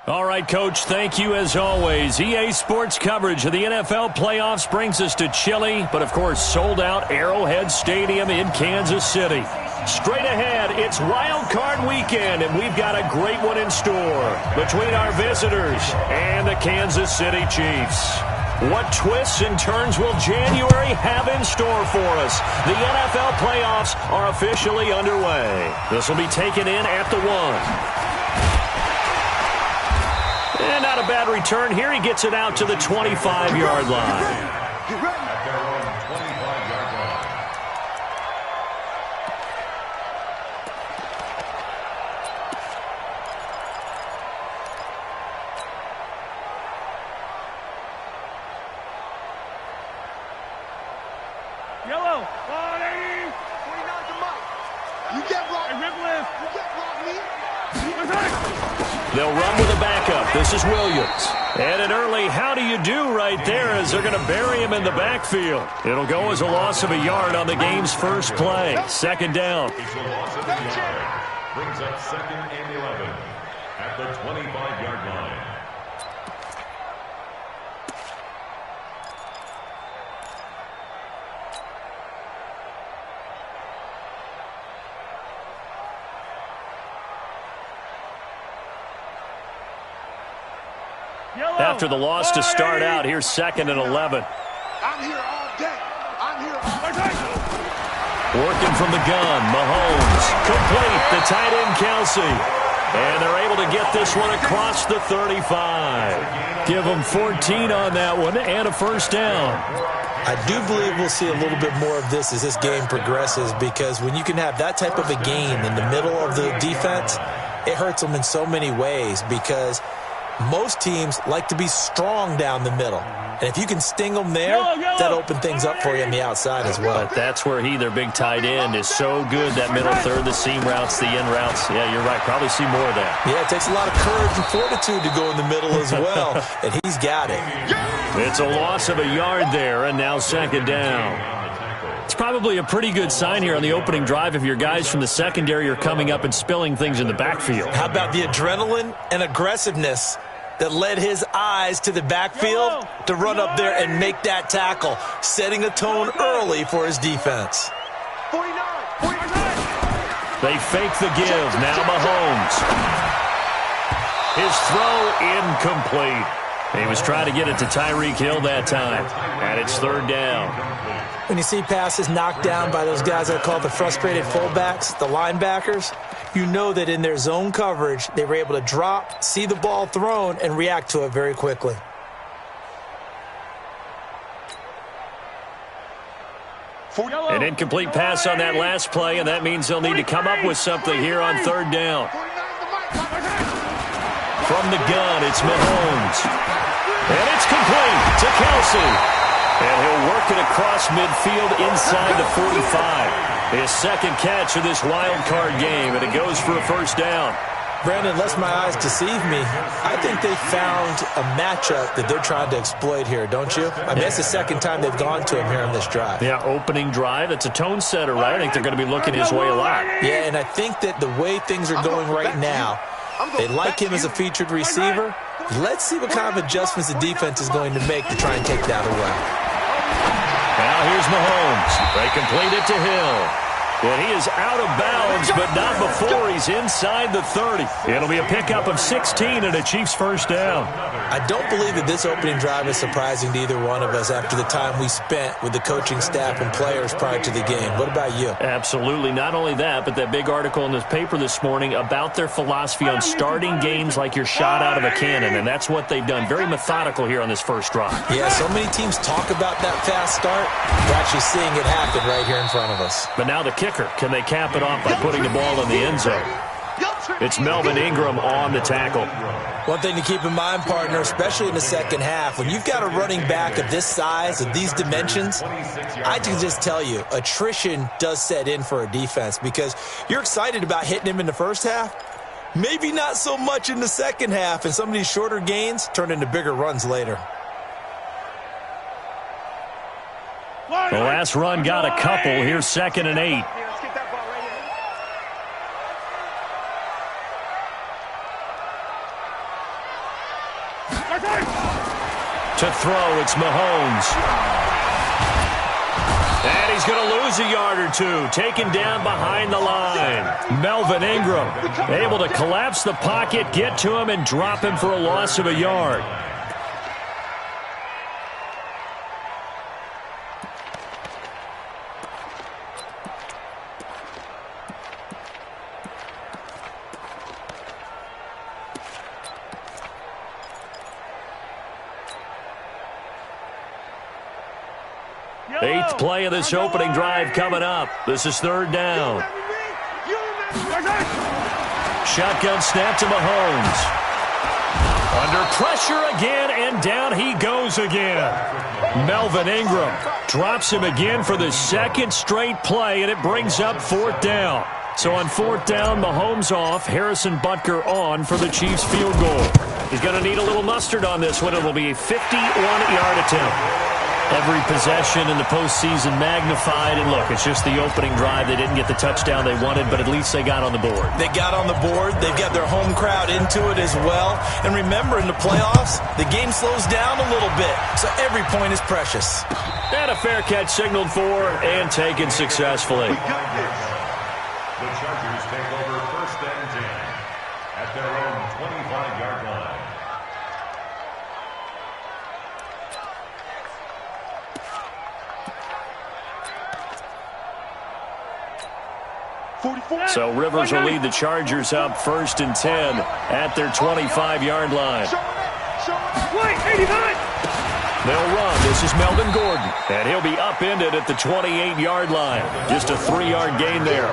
All right, Coach, thank you as always. EA Sports coverage of the NFL playoffs brings us to chilly, but of course sold-out Arrowhead Stadium in Kansas City. Straight ahead, it's Wild Card Weekend, and we've got a great one in store between our visitors and the Kansas City Chiefs. What twists and turns will January have in store for us? The NFL playoffs are officially underway. This will be taken in at the 1. And not a bad return here. He gets it out to the 25-yard line. Yellow, 180. 49 to Mike. You get blocked. Rip lift. You get blocked, me. They'll run with a backup. This is Williams. And an early how do you do right there as they're going to bury him in the backfield. It'll go as a loss of a yard on the game's first play. Second down. Brings up 2nd and 11 at the 25-yard line. After the loss to start out, here's 2nd and 11. I'm here all day. I'm here all day. Working from the gun, Mahomes. Complete, the tight end, Kelsey. And they're able to get this one across the 35. Give them 14 on that one and a first down. I do believe we'll see a little bit more of this as this game progresses, because when you can have that type of a game in the middle of the defense, it hurts them in so many ways, because most teams like to be strong down the middle. And if you can sting them there, that'll open things up for you on the outside as well. But that's where their big tight end, is so good, that middle third, the seam routes, the in routes. Yeah, you're right. Probably see more of that. Yeah, it takes a lot of courage and fortitude to go in the middle as well, and he's got it. It's a loss of a yard there, and now second down. It's probably a pretty good sign here on the opening drive if your guys from the secondary are coming up and spilling things in the backfield. How about the adrenaline and aggressiveness that led his eyes to the backfield to run up there and make that tackle, setting a tone early for his defense. 49. They fake the give. Now Mahomes. His throw incomplete. He was trying to get it to Tyreek Hill that time. And it's third down. When you see passes knocked down by those guys I call the frustrated fullbacks, the linebackers, you know that in their zone coverage, they were able to drop, see the ball thrown, and react to it very quickly. An incomplete pass on that last play, and that means they'll need to come up with something here on third down. From the gun, it's Mahomes. And it's complete to Kelsey. And he'll work it across midfield inside the 45. His second catch of this wild card game, and it goes for a first down. Brandon, lest my eyes deceive me, I think they found a matchup that they're trying to exploit here, don't you? I mean, that's the second time they've gone to him here on this drive. Yeah, opening drive. It's a tone setter, right? I think they're going to be looking his way a lot. Yeah, and I think that the way things are going right now, they like him as a featured receiver. Let's see what kind of adjustments the defense is going to make to try and take that away. Now here's Mahomes. They complete it to Hill. And he is out of bounds, but not before he's inside the 30. It'll be a pickup of 16 and a Chiefs first down. I don't believe that this opening drive is surprising to either one of us after the time we spent with the coaching staff and players prior to the game. What about you? Absolutely. Not only that, but that big article in this paper this morning about their philosophy on starting games like you're shot out of a cannon, and that's what they've done. Very methodical here on this first drive. Yeah, so many teams talk about that fast start. We're actually seeing it happen right here in front of us. But now the kicker. Can they cap it off by putting the ball in the end zone? It's Melvin Ingram on the tackle. One thing to keep in mind, partner, especially in the second half, when you've got a running back of this size, of these dimensions, I can just tell you, attrition does set in for a defense because you're excited about hitting him in the first half. Maybe not so much in the second half, and some of these shorter gains turn into bigger runs later. The last run got a couple. Here's 2nd and 8. To throw, it's Mahomes. And he's going to lose a yard or two, taken down behind the line. Melvin Ingram able to collapse the pocket, get to him, and drop him for a loss of a yard. Eighth play of this opening drive coming up. This is third down. Shotgun snap to Mahomes. Under pressure again, and down he goes again. Melvin Ingram drops him again for the second straight play, and it brings up fourth down. So on fourth down, Mahomes off, Harrison Butker on for the Chiefs field goal. He's going to need a little mustard on this one. It will be a 51-yard attempt. Every possession in the postseason magnified, and look, it's just the opening drive. They didn't get the touchdown they wanted, but at least they got on the board. They got on the board. They've got their home crowd into it as well. And remember, in the playoffs, the game slows down a little bit, so every point is precious. And a fair catch signaled for and taken successfully. The Chargers take over first and 10 at their own 25-yard line. So Rivers will lead the Chargers up first and 10 at their 25-yard line. They'll run. This is Melvin Gordon, and he'll be upended at the 28-yard line. Just a 3-yard gain there.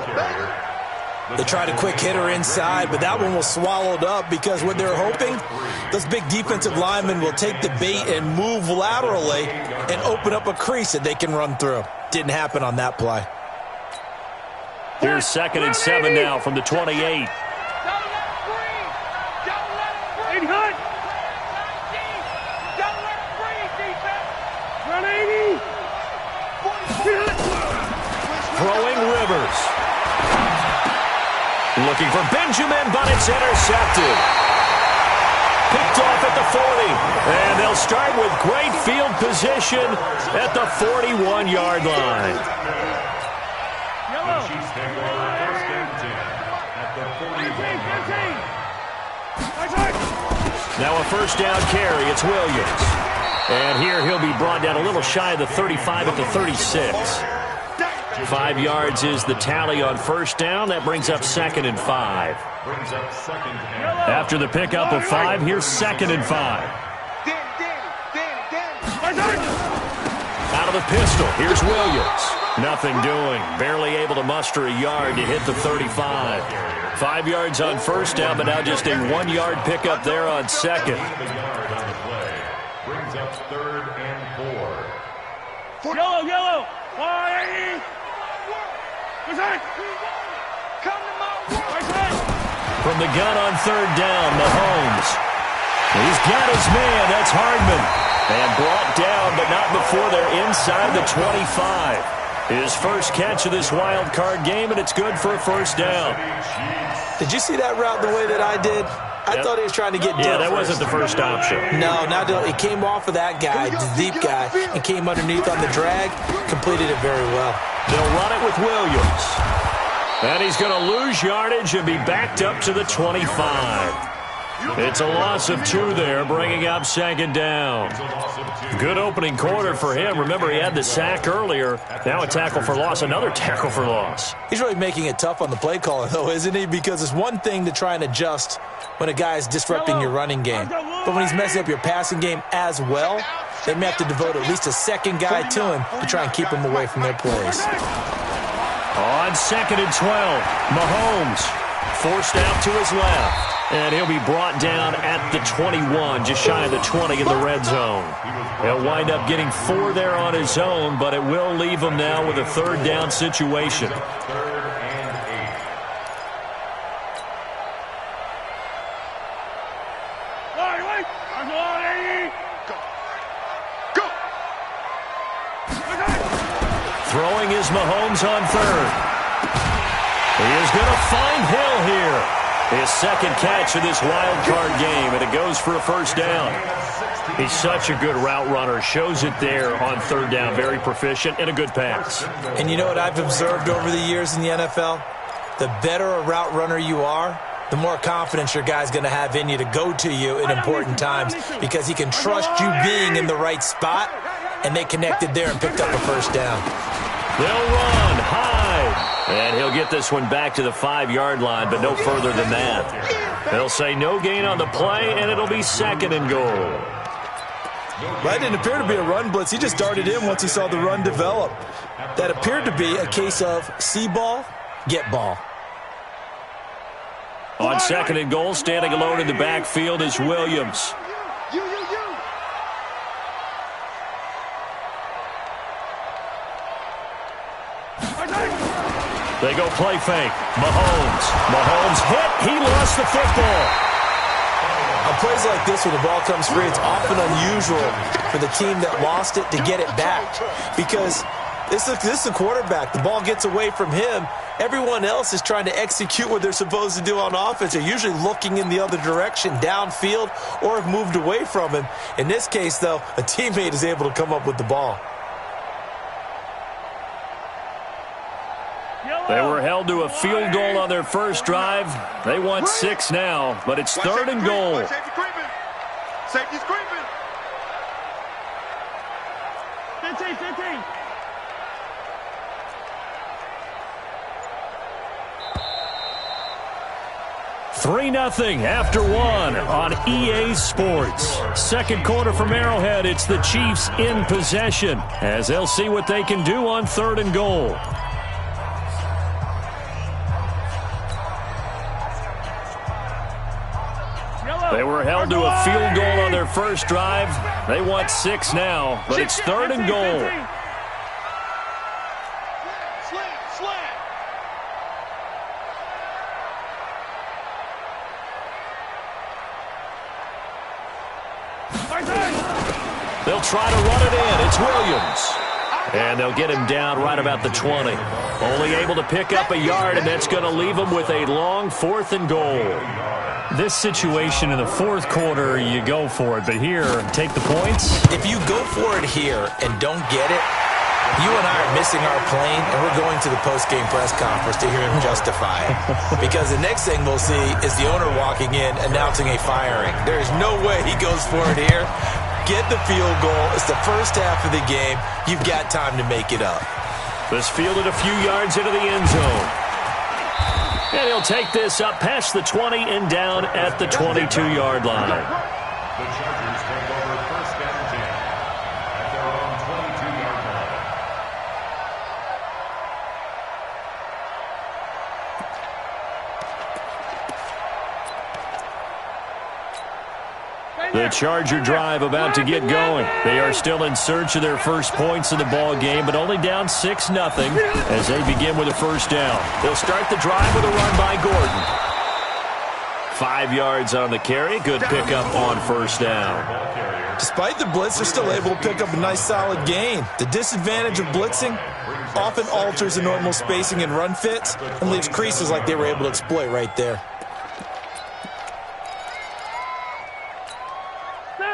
They tried a quick hitter inside, but that one was swallowed up because what they're hoping, those big defensive linemen will take the bait and move laterally and open up a crease that they can run through. Didn't happen on that play. Here's second and 7 now from the 28. Throwing Rivers. Looking for Benjamin, but it's intercepted. Picked off at the 40. And they'll start with great field position at the 41-yard line. Now a first down carry. It's Williams. And here he'll be brought down a little shy of the 35 at the 36. 5 yards is the tally on first down. That brings up second and 5. After the pickup of 5, here's second and 5. Out of the pistol, here's Williams. Nothing doing. Barely able to muster a yard to hit the 35. 5 yards on first down, but now just a 1-yard pickup there on second. Brings up third and 4. Yellow. From the gun on third down, Mahomes. He's got his man. That's Hardman. And brought down, but not before they're inside the 25. His first catch of this wild card game, and it's good for a first down. Did you see that route the way that I did? I thought he was trying to get deep. Yeah, that wasn't the first option. No, not it came off of that guy, the deep guy, and came underneath on the drag. Completed it very well. They'll run it with Williams. And he's going to lose yardage and be backed up to the 25. It's a loss of 2 there, bringing up second down. Good opening quarter for him. Remember, he had the sack earlier. Now a tackle for loss, another tackle for loss. He's really making it tough on the play caller, though, isn't he? Because it's one thing to try and adjust when a guy is disrupting your running game. But when he's messing up your passing game as well, they may have to devote at least a second guy to him to try and keep him away from their plays. On second and 12, Mahomes forced out to his left. And he'll be brought down at the 21, just shy of the 20 in the red zone. He'll wind up getting 4 there on his own, but it will leave him now with a third down situation. Throwing is Mahomes on third. He is going to find Hill here. His second catch of this wild card game, and it goes for a first down. He's such a good route runner. Shows it there on third down. Very proficient and a good pass. And you know what I've observed over the years in the NFL? The better a route runner you are, the more confidence your guy's going to have in you to go to you in important times because he can trust you being in the right spot, and they connected there and picked up a first down. They'll run high, and he'll get this one back to the 5-yard line, but no further than that. They'll say no gain on the play, and it'll be second and goal. That didn't appear to be a run blitz. He just darted in once he saw the run develop. That appeared to be a case of see ball, get ball. On second and goal, standing alone in the backfield is Williams. They go play fake. Mahomes hit. He lost the football. On plays like this, when the ball comes free, it's often unusual for the team that lost it to get it back because this is the quarterback. The ball gets away from him. Everyone else is trying to execute what they're supposed to do on offense. They're usually looking in the other direction, downfield, or have moved away from him. In this case, though, a teammate is able to come up with the ball. They were held to a field goal on their first drive. They want 6 now, but it's third and goal. Safety's creeping. 15. 3-0 after 1 on EA Sports. Second quarter from Arrowhead. It's the Chiefs in possession as they'll see what they can do on third and goal. They were held to a field goal on their first drive. They want 6 now, but it's third and goal. They'll try to run it in. It's Williams. And they'll get him down right about the 20. Only able to pick up a yard, and that's going to leave him with a long 4th and goal. This situation in the fourth quarter, you go for it. But here, take the points. If you go for it here and don't get it, you and I are missing our plane, and we're going to the post-game press conference to hear him justify it. Because the next thing we'll see is the owner walking in announcing a firing. There is no way he goes for it here. Get the field goal. It's the first half of the game. You've got time to make it up. This fielded a few yards into the end zone. And he'll take this up past the 20 and down at the 22-yard line. The Chargers take over first and 10 at their own 22-yard line. The Charger drive about to get going. They are still in search of their first points in the ball game, but only down 6-0 as they begin with a first down. They'll start the drive with a run by Gordon. 5 yards on the carry. Good pickup on first down. Despite the blitz, they're still able to pick up a nice solid gain. The disadvantage of blitzing often alters the normal spacing and run fits and leaves creases like they were able to exploit right there.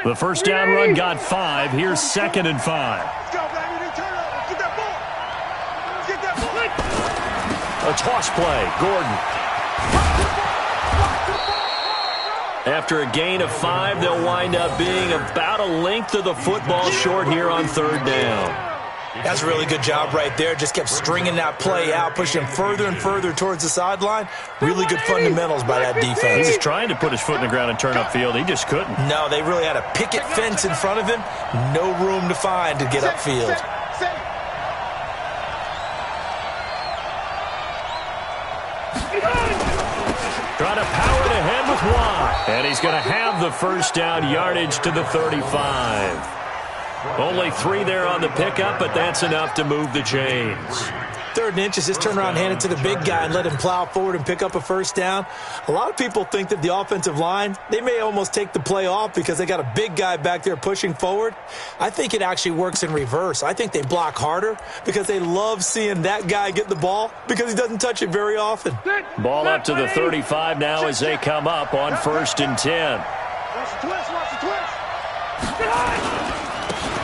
The first down run got 5. Here's 2nd and 5. Let's go, baby. Turn up. Get that ball. Get that ball. A toss play. Gordon. After a gain of 5, they'll wind up being about a length of the football short here on third down. That's a really good job right there. Just kept stringing that play out, pushing him further and further towards the sideline. Really good fundamentals by that defense. He was trying to put his foot in the ground and turn upfield. He just couldn't. No, they really had a picket fence in front of him. No room to find to get upfield. Trying to power it ahead with Watt. And he's going to have the first down yardage to the 35. Only 3 there on the pickup, but that's enough to move the chains. 3rd 3rd and inches, just turn around and hand it to the big guy and let him plow forward and pick up a first down. A lot of people think that the offensive line, they may almost take the play off because they got a big guy back there pushing forward. I think it actually works in reverse. I think they block harder because they love seeing that guy get the ball because he doesn't touch it very often. Ball up to the 35 now as they come up on 1st and 10. Watch the twist, watch the twist.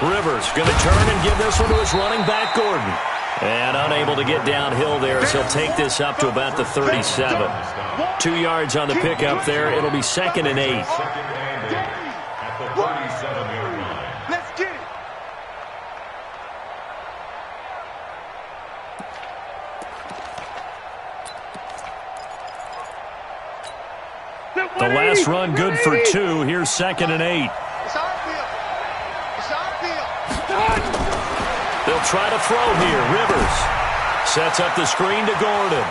Rivers going to turn and give this one to his running back, Gordon. And unable to get downhill there, so he'll take this up to about the 37. 2 yards on the pickup there. It'll be 2nd and 8. At the 37-yard line. Let's get it. The last run good for 2. Here's 2nd and 8. It's our field. It's our field. They'll try to throw here. Rivers sets up the screen to Gordon.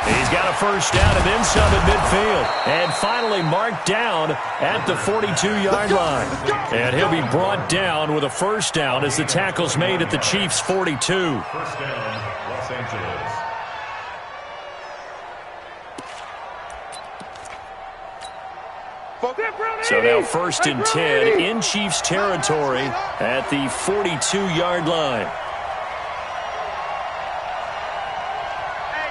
He's got a first down and then some at midfield. And finally marked down at the 42-yard line. And he'll be brought down with a first down as the tackle's made at the Chiefs' 42. First down, Los Angeles. So now 1st and 10 in Chiefs territory at the 42-yard line. Hey,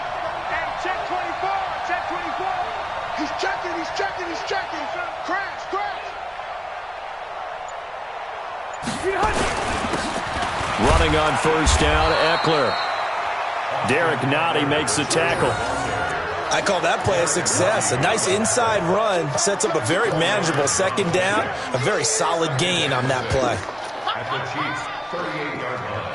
check 24, check 24. He's checking, he's checking, he's checking. Crash, crash. Running on first down, Eckler. Derek Nottie makes the tackle. I call that play a success. A nice inside run sets up a very manageable 2nd down. A very solid gain on that play. At the Chiefs' 38-yard line.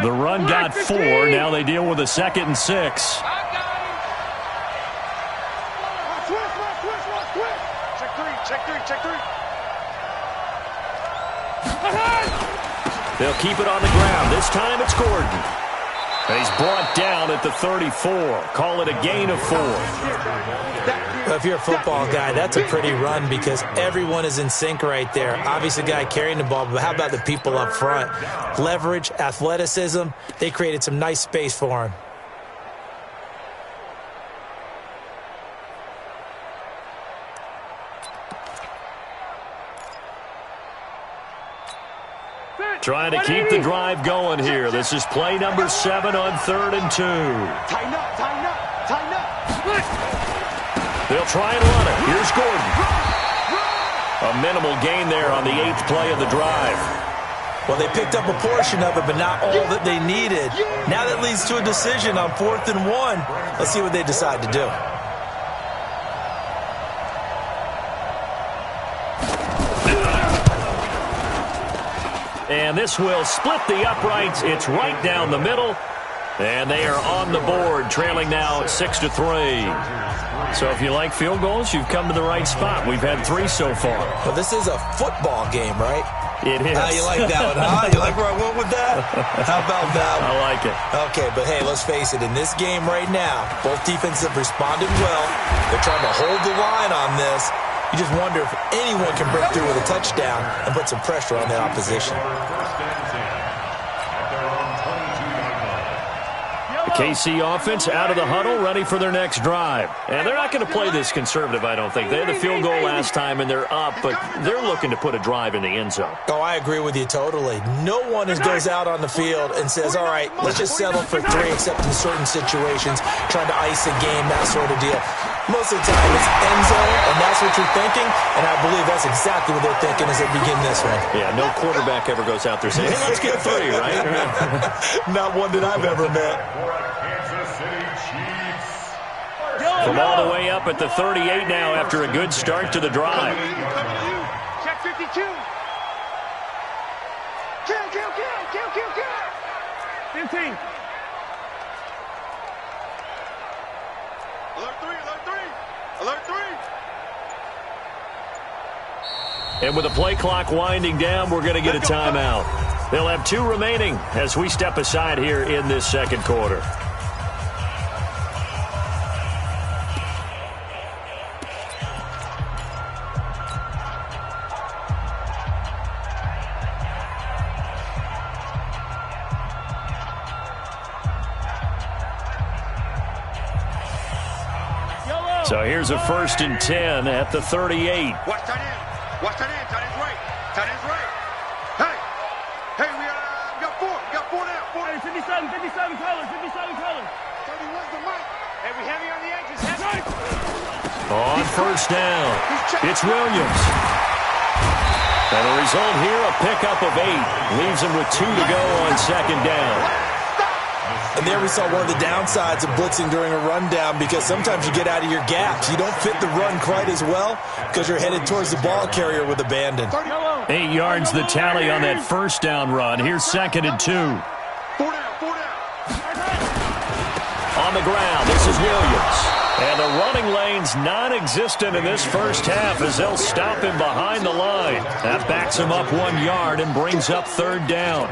The run got 4. Now they deal with a 2nd and 6. Check 3, check 3, check 3. They'll keep it on the ground. This time it's Gordon. And he's brought down at the 34. Call it a gain of 4. Well, if you're a football guy, that's a pretty run because everyone is in sync right there. Obviously, the guy carrying the ball, but how about the people up front? Leverage, athleticism, they created some nice space for him. Trying to keep the drive going here. This is play number 7 on 3rd and 2. Tighten up, tighten up, tighten up. They'll try and run it. Here's Gordon. A minimal gain there on the 8th play of the drive. Well, they picked up a portion of it, but not all that they needed. Now that leads to a decision on 4th and 1. Let's see what they decide to do. And this will split the uprights. It's right down the middle. And they are on the board, trailing now 6-3. So if you like field goals, you've come to the right spot. We've had 3 so far. Well, this is a football game, right? It is. You like that one, huh? You like where I went with that? How about that one? I like it. Okay, but hey, let's face it. In this game right now, both defenses have responded well. They're trying to hold the line on this. You just wonder if anyone can break through with a touchdown and put some pressure on the opposition. The KC offense out of the huddle, ready for their next drive. And they're not going to play this conservative, I don't think. They had a field goal last time, and they're up, but they're looking to put a drive in the end zone. Oh, I agree with you totally. No one goes out on the field and says, all right, let's just settle for 3, except in certain situations, trying to ice a game, that sort of deal. Most of the time it's end zone, and that's what you're thinking, and I believe that's exactly what they're thinking as they begin this one. Yeah, no quarterback ever goes out there saying, hey, let's get 3, right? Not one that I've ever met. From all the way up at the 38 now after a good start to the drive. Check 52. Kill, kill, kill, kill, kill, kill. 15. Alert 3, alert 3. Alert 3. And with the play clock winding down, we're going to get a timeout. They'll have 2 remaining as we step aside here in this second quarter. So here's a 1st and 10 at the 38. Watch tight end. Watch tight end. Tight end's right. Tight end's right. Hey. Hey, we got 4. We got 4 now. 4. Hey, 57 colors. 57 colors. 31's the mic. Hey, we heavy on the edges. Heavy. On 1st down, it's Williams. And the result here, a pickup of 8. Leaves him with 2 to go on 2nd down. And there we saw one of the downsides of blitzing during a rundown, because sometimes you get out of your gaps. You don't fit the run quite as well because you're headed towards the ball carrier with abandon. 8 yards the tally on that 1st down run. Here's 2nd and 2. 4 down. 4 down. On the ground, this is Williams. And the running lane's non-existent in this first half as they'll stop him behind the line. That backs him up 1 yard and brings up 3rd down.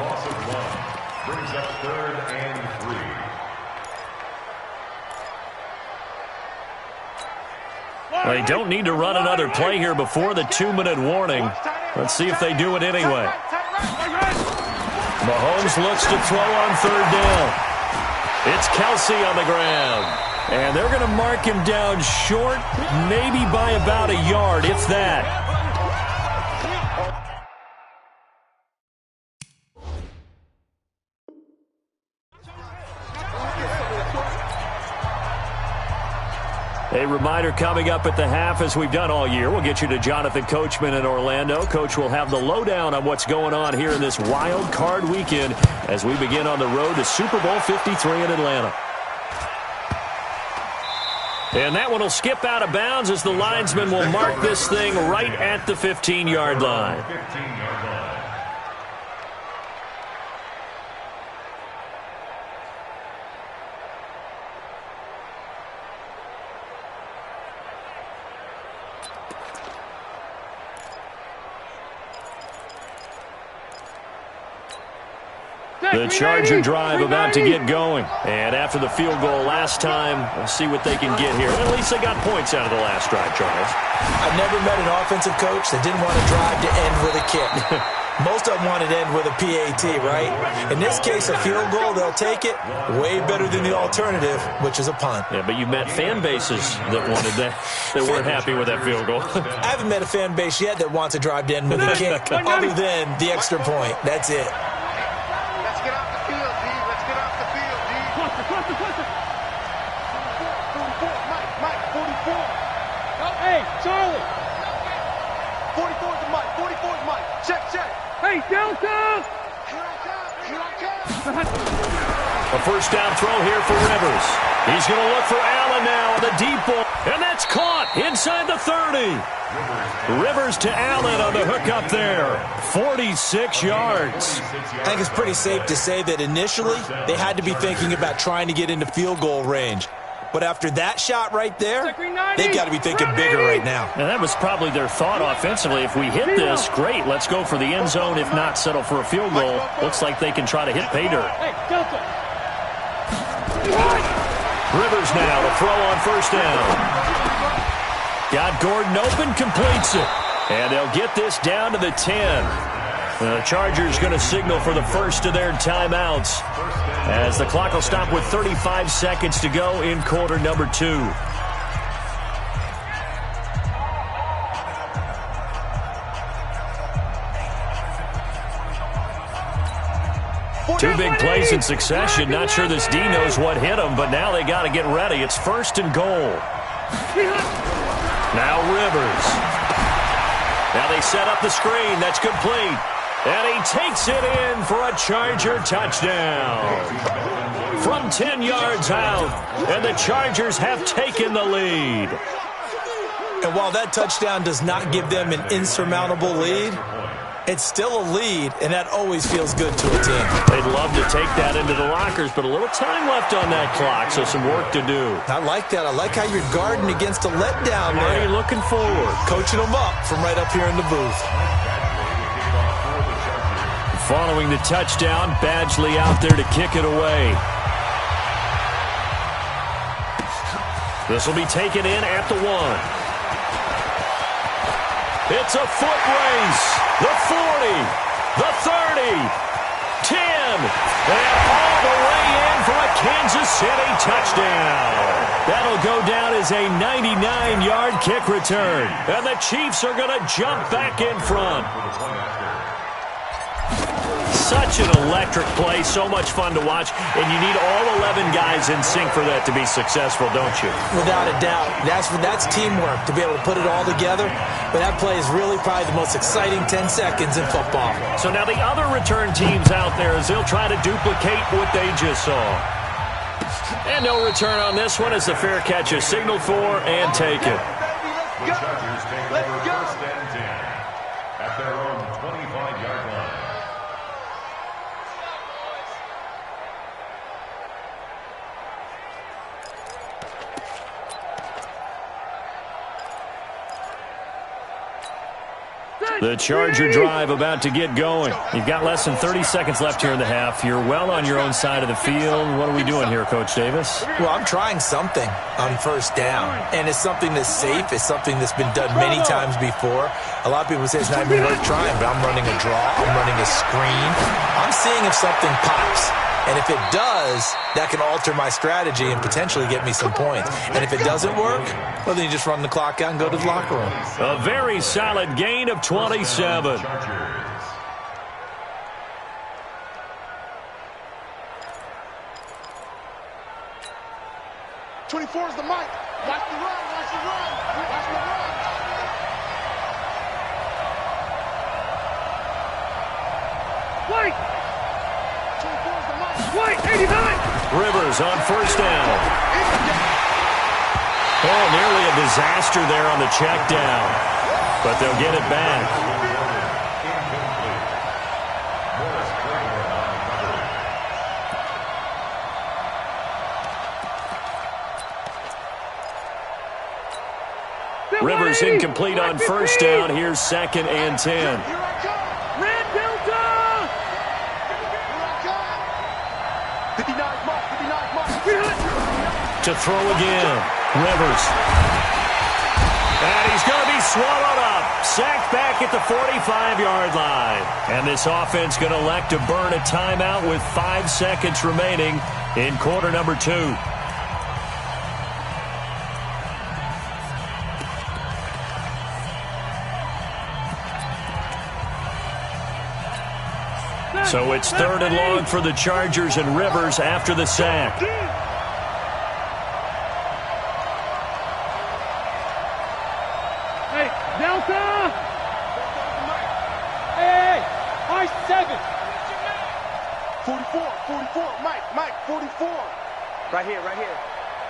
Brings up 3rd and 3. They don't need to run another play here before the 2-minute warning. Let's see if they do it anyway. Mahomes looks to throw on 3rd down. It's Kelsey on the ground. And they're going to mark him down short, maybe by about a yard, if that. A reminder coming up at the half, as we've done all year. We'll get you to Jonathan Coachman in Orlando. Coach will have the lowdown on what's going on here in this wild card weekend as we begin on the road to Super Bowl 53 in Atlanta. And that one will skip out of bounds as the linesman will mark this thing right at the 15-yard line. 15-yard line. The Charger drive about to get going. And after the field goal last time, we'll see what they can get here. At least they got points out of the last drive, Charles. I've never met an offensive coach that didn't want to drive to end with a kick. Most of them want to end with a PAT, right? In this case, a field goal, they'll take it. Way better than the alternative, which is a punt. Yeah, but you've met fan bases that wanted that, that weren't happy with that field goal. I haven't met a fan base yet that wants to drive to end with a kick, other than the extra point. That's it. Let's get off the field, D. Let's get off the field, D. Cluster. 44, Mike, 44. Oh, hey, Charlie. 44's the Mike, 44's Mike. Check. Hey, Delta! Here I come. A first down throw here for Rivers. He's going to look for Allen now on the deep ball. And that's caught inside the 30. Rivers to Allen on the hook up there. 46 yards. I think it's pretty safe to say that initially they had to be thinking about trying to get into field goal range. But after that shot right there, they've got to be thinking bigger right now. And that was probably their thought offensively. If we hit this, great. Let's go for the end zone. If not, settle for a field goal. Looks like they can try to hit pay dirt. Rivers now to throw on first down. Got Gordon open, completes it. And they'll get this down to the 10. The Chargers going to signal for the first of their timeouts as the clock will stop with 35 seconds to go in quarter number 2. Two big plays in succession. Not sure this D knows what hit him, but now they got to get ready. It's first and goal. Now Rivers. Now they set up the screen. That's complete. And he takes it in for a Charger touchdown. From 10 yards out, and the Chargers have taken the lead. And while that touchdown does not give them an insurmountable lead, it's still a lead, and that always feels good to a team. They'd love to take that into the lockers, but a little time left on that clock, so some work to do. I like that. I like how you're guarding against a letdown there. Already looking forward. Coaching them up from right up here in the booth. Following the touchdown, Badgley out there to kick it away. This will be taken in at the 1. It's a foot race. The 40, the 30, 10, and all the way in in for a Kansas City touchdown. That'll go down as a 99-yard kick return. And the Chiefs are going to jump back in front. Such an electric play, so much fun to watch, and you need all 11 guys in sync for that to be successful, don't you? Without a doubt. That's teamwork, to be able to put it all together. But that play is really probably the most exciting 10 seconds in football. So now the other return teams out there as they'll try to duplicate what they just saw. And no return on this one as the fair catch is signaled for and taken. The Chargers take over first and 10 at their own 25-yard line. The Charger drive about to get going. You've got less than 30 seconds left here in the half. You're well on your own side of the field. What are we doing here, Coach Davis? Well, I'm trying something on first down, and it's something that's safe. It's something that's been done many times before. A lot of people say it's not even worth trying, but I'm running a draw. I'm running a screen. I'm seeing if something pops. And if it does, that can alter my strategy and potentially get me some points. And if it doesn't work, well, then you just run the clock out and go to the locker room. A very solid gain of 27. 24 is the mic. Watch the run, watch the run, watch the run. Wait! 24 is the mic. Wait, 89! Rivers on first down. Oh, nearly a disaster there on the check down. But they'll get it back. Rivers incomplete on first down. Here's second and 10. Here I come. Red Delta! Here I come. 59 mark, 59 mark. To throw again. Rivers. And he's going to be swallowed up. Sacked back at the 45-yard line. And this offense going to elect to burn a timeout with 5 seconds remaining in quarter number 2. So it's third and long for the Chargers and Rivers after the sack. Hey, Delta! Hey, I-7! 44, Mike, 44. Right here.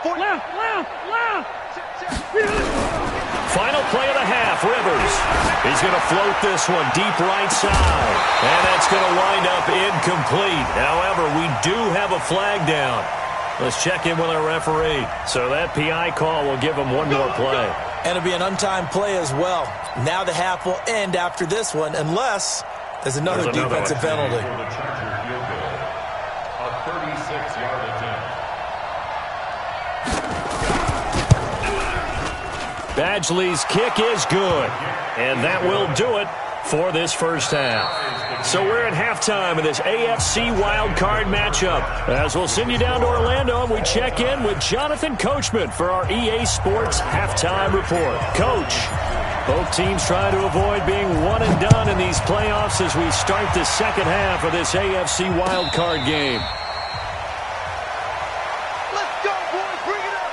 40. Left! Final play of the half, Rivers. He's going to float this one deep right side. And that's going to wind up incomplete. However, we do have a flag down. Let's check in with our referee. So that PI call will give him one more play. And it'll be an untimed play as well. Now the half will end after this one, unless there's another defensive penalty. For the Charger field goal, a 36-yard attempt. Badgley's kick is good. And that will do it for this first half. So we're at halftime of this AFC wildcard matchup. As we'll send you down to Orlando, and we check in with Jonathan Coachman for our EA Sports halftime report. Coach, both teams try to avoid being one and done in these playoffs as we start the second half of this AFC wildcard game. Let's go, boys, bring it up!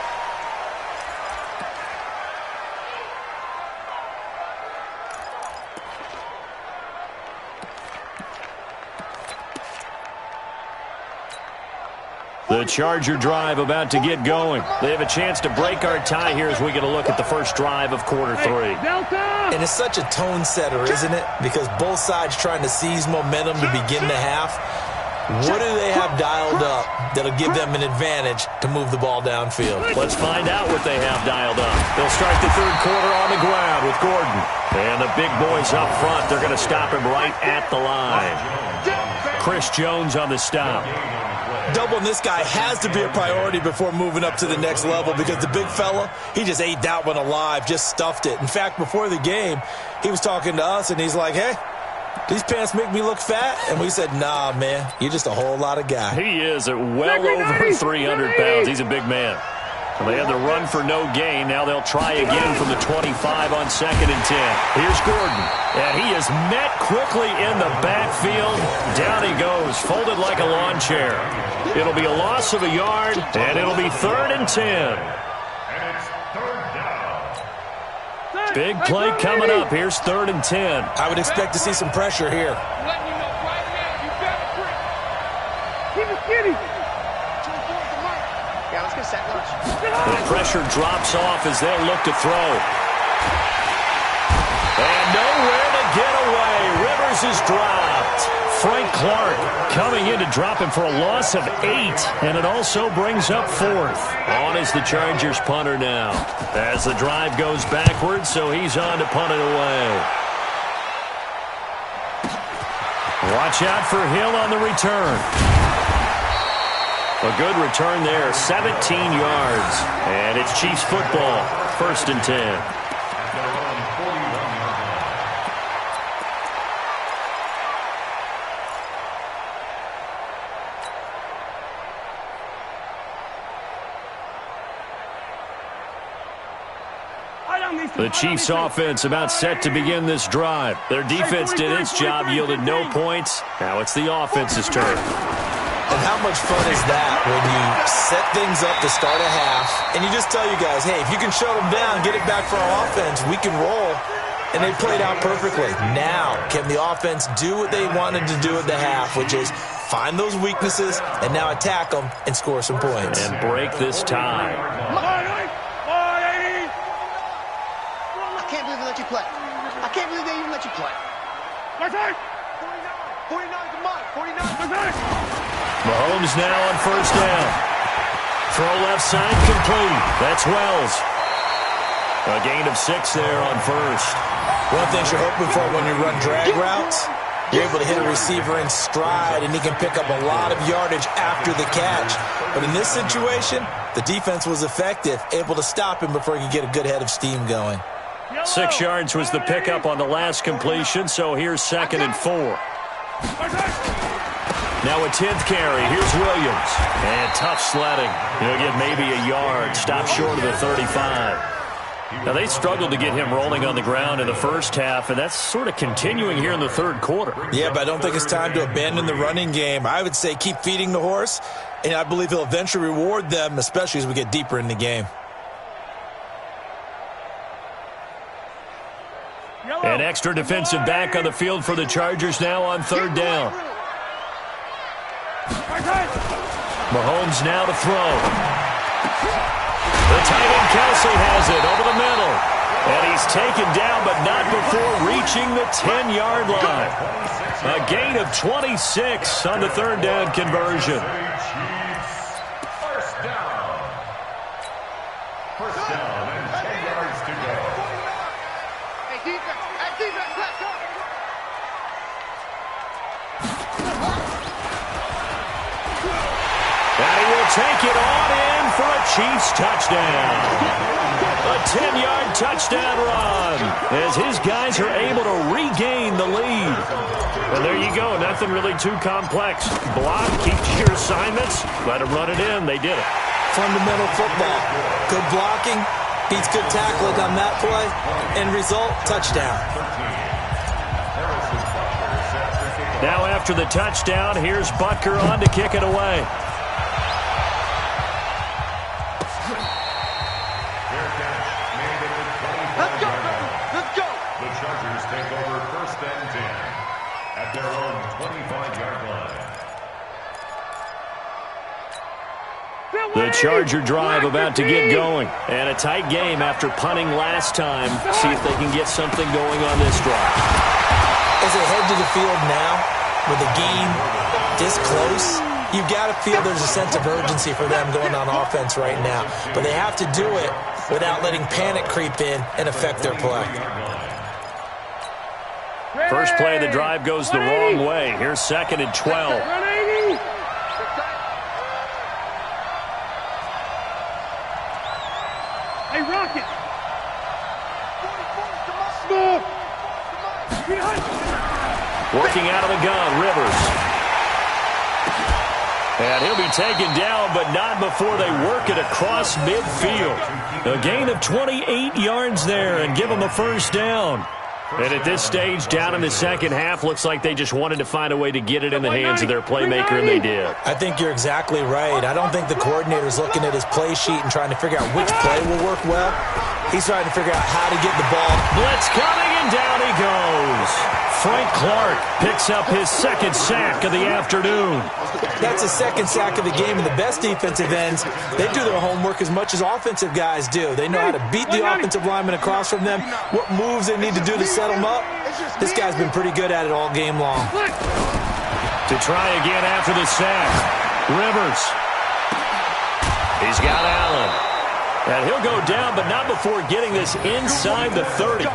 The Charger drive about to get going. They have a chance to break our tie here as we get a look at the first drive of quarter 3. And it's such a tone setter, isn't it? Because both sides trying to seize momentum to begin the half. What do they have dialed up that'll give them an advantage to move the ball downfield? Let's find out what they have dialed up. They'll start the third quarter on the ground with Gordon. And the big boys up front, they're going to stop him right at the line. Chris Jones on the stop. Doubling this guy has to be a priority before moving up to the next level, because the big fella, he just ate that one alive, just stuffed it. In fact, before the game, he was talking to us, and he's like, hey, These pants make me look fat. And we said, nah, man, you're just a whole lot of guy. He is at well over 300 pounds. He's a big man. Well, they had the run for no gain. Now they'll try again from the 25 on 2nd and 10. Here's Gordon. And he is met quickly in the backfield. Down he goes, folded like a lawn chair. It'll be a loss of a yard, and it'll be 3rd and 10. And it's 3rd down. Big play coming up. Here's 3rd and 10. I would expect to see some pressure here. Keep it skinny. Yeah, let's get set lunch. The pressure drops off as they'll look to throw. And nowhere to get away. Rivers is dropped. Frank Clark coming in to drop him for a loss of 8. And it also brings up 4th. On is the Chargers punter now. As the drive goes backwards, so he's on to punt it away. Watch out for Hill on the return. A good return there, 17 yards. And it's Chiefs football, 1st and 10. The Chiefs offense about set to begin this drive. Their defense did its job, yielded no points. Now it's the offense's turn. And how much fun is that when you set things up to start a half and you just tell you guys, hey, if you can shut them down, get it back for our offense, we can roll. And they played out perfectly. Now, can the offense do what they wanted to do at the half, which is find those weaknesses and now attack them and score some points. And break this tie. I can't believe they let you play. I can't believe they even let you play. 49 to Mike. 49. Mahomes now on 1st down. Throw left side complete. That's Wells. A gain of 6 there on 1st. One of the things you're hoping for when you run drag routes, you're able to hit a receiver in stride, and he can pick up a lot of yardage after the catch. But in this situation, the defense was effective, able to stop him before he could get a good head of steam going. 6 yards was the pickup on the last completion, so here's 2nd and 4. Now a 10th carry. Here's Williams. And tough sledding. He'll get maybe a yard. Stop short of the 35. Now, they struggled to get him rolling on the ground in the first half, and that's sort of continuing here in the third quarter. Yeah, but I don't think it's time to abandon the running game. I would say keep feeding the horse, and I believe he'll eventually reward them, especially as we get deeper in the game. An extra defensive back on the field for the Chargers now on 3rd down. Mahomes now to throw. The tight end Kelsey has it over the middle. And he's taken down, but not before reaching the 10-yard line. A gain of 26 on the 3rd down conversion. First down and 10 yards to go. Hey, defense, let's go. And he will take it on in for a Chiefs touchdown. A 10-yard touchdown run as his guys are able to regain the lead. And there you go. Nothing really too complex. Block, keep to your assignments, let them run it in. They did it. Fundamental football. Good blocking beats good tackling on that play. End result, touchdown. Now after the touchdown, here's Butker on to kick it away. Let's go. The Chargers take over 1st and 10 at their own 25-yard line. The Charger drive about to get going. And a tight game after punting last time. See if they can get something going on this drive. As they head to the field now, with the game this close, you've got to feel there's a sense of urgency for them going on offense right now. But they have to do it without letting panic creep in and affect their play. First play of the drive goes the wrong way. Here's 2nd and 12. Hey, Rocket. Small. Working out of the gun, Rivers. And he'll be taken down, but not before they work it across midfield. A gain of 28 yards there and give them a first down. And at this stage, down in the second half, looks like they just wanted to find a way to get it in the hands of their playmaker, and they did. I think you're exactly right. I don't think the coordinator's looking at his play sheet and trying to figure out which play will work well. He's trying to figure out how to get the ball. Blitz coming, and down he goes. Frank Clark picks up his second sack of the afternoon. That's a second sack of the game, and the best defensive ends, they do their homework as much as offensive guys do. They know how to beat the offensive lineman across from them, what moves they need to do to set them up. This guy's been pretty good at it all game long. To try again after the sack, Rivers. He's got Allen. And he'll go down, but not before getting this inside the 30.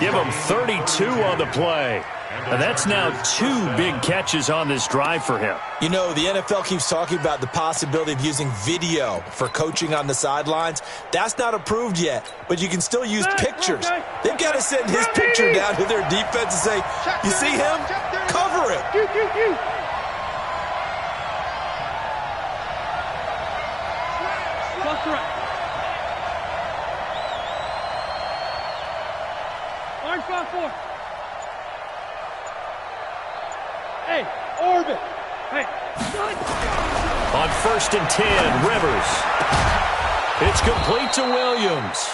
Give him 32 on the play. And that's now 2 big catches on this drive for him. You know, the NFL keeps talking about the possibility of using video for coaching on the sidelines. That's not approved yet, but you can still use pictures. They've got to send his picture down to their defense and say, you see him? Cover it. Orange 5-4. Hey, orbit. Hey. On 1st and 10, Rivers. It's complete to Williams.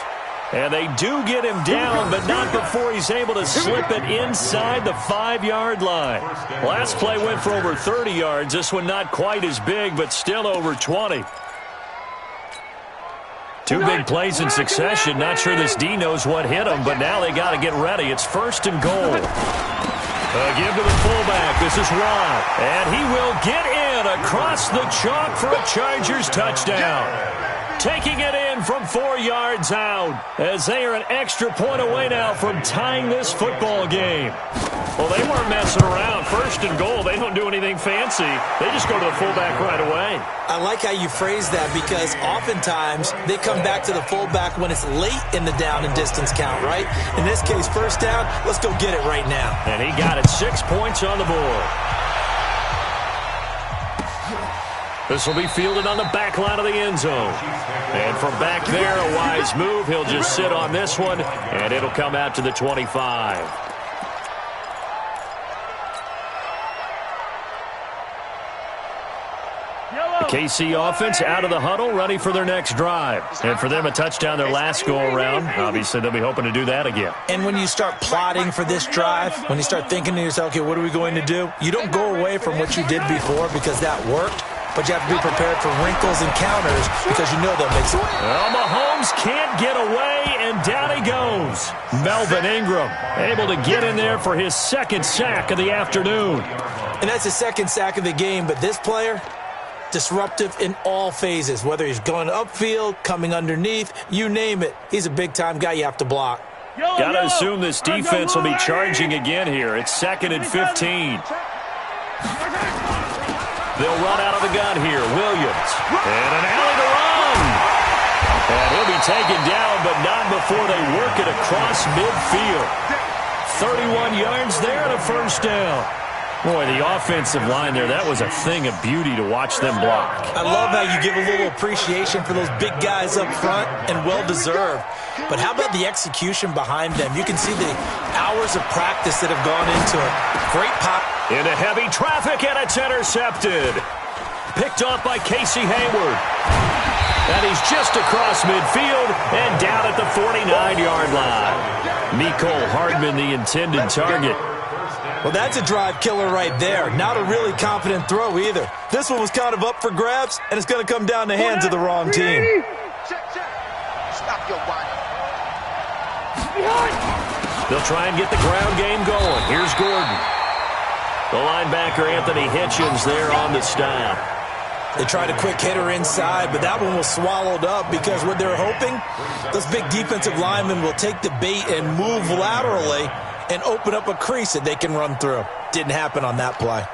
And they do get him down, but not before he's able to slip it inside the 5-yard line. Last play went for over 30 yards. This one not quite as big, but still over 20. 2 big plays in succession. Not sure this D knows what hit him, but now they got to get ready. It's 1st and goal. Give to the fullback. This is Watt. And he will get in across the chalk for a Chargers touchdown. Taking it in from 4 yards out as they are an extra point away now from tying this football game. Well, they weren't messing around. 1st and goal, they don't do anything fancy. They just go to the fullback right away. I like how you phrase that because oftentimes they come back to the fullback when it's late in the down and distance count, right? In this case, 1st down, let's go get it right now. And he got it. 6 points on the board. This will be fielded on the back line of the end zone. And from back there, a wise move. He'll just sit on this one, and it'll come out to the 25. The KC offense out of the huddle, ready for their next drive. And for them, a touchdown their last go-around. Obviously, they'll be hoping to do that again. And when you start plotting for this drive, when you start thinking to yourself, okay, what are we going to do? You don't go away from what you did before because that worked, but you have to be prepared for wrinkles and counters because you know they'll make some. Well, Mahomes can't get away, and down he goes. Melvin Ingram able to get in there for his 2nd sack of the afternoon. And that's his 2nd sack of the game, but this player, disruptive in all phases, whether he's going upfield, coming underneath, you name it. He's a big-time guy you have to block. Got to assume this defense will be charging again here. It's 2nd and 15. They'll run out of the gun here. Williams. And an alley to run. And he'll be taken down, but not before they work it across midfield. 31 yards there and a 1st down. Boy, the offensive line there, that was a thing of beauty to watch them block. I love how you give a little appreciation for those big guys up front, and well-deserved. But how about the execution behind them? You can see the hours of practice that have gone into it. Great pop. Into heavy traffic, and it's intercepted. Picked off by Casey Hayward. And he's just across midfield and down at the 49-yard line. Mecole Hardman, the intended target. Well, that's a drive killer right there. Not a really confident throw either. This one was kind of up for grabs, and it's going to come down the hands of the wrong team. Stop your body. They'll try and get the ground game going. Here's Gordon. The linebacker, Anthony Hitchens, there on the stop. They tried a quick hitter inside, but that one was swallowed up because what they're hoping, those big defensive linemen will take the bait and move laterally and open up a crease that they can run through. Didn't happen on that play.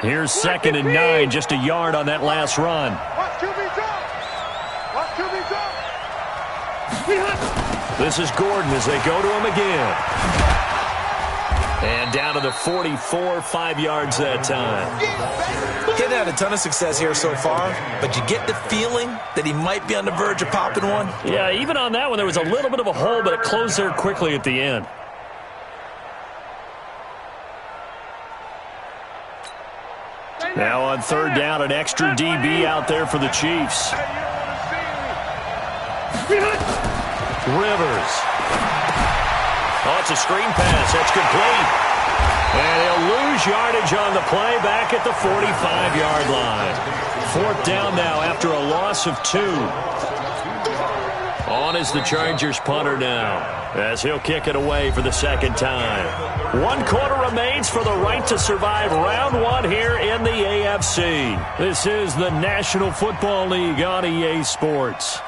Here's 2nd and 9, just a yard on that last run. Watch QB jump. Watch QB jump. This is Gordon as they go to him again. And down to the 44, 5 yards that time. He hasn't had a ton of success here so far, but you get the feeling that he might be on the verge of popping one. Yeah, even on that one, there was a little bit of a hole, but it closed there quickly at the end. Now on 3rd down, an extra DB out there for the Chiefs. Rivers. Oh, it's a screen pass. That's complete. And he'll lose yardage on the play back at the 45-yard line. 4th down now after a loss of 2. On is the Chargers punter now, as he'll kick it away for the 2nd time. 1 quarter remains for the right to survive round 1 here in the AFC. This is the National Football League on EA Sports.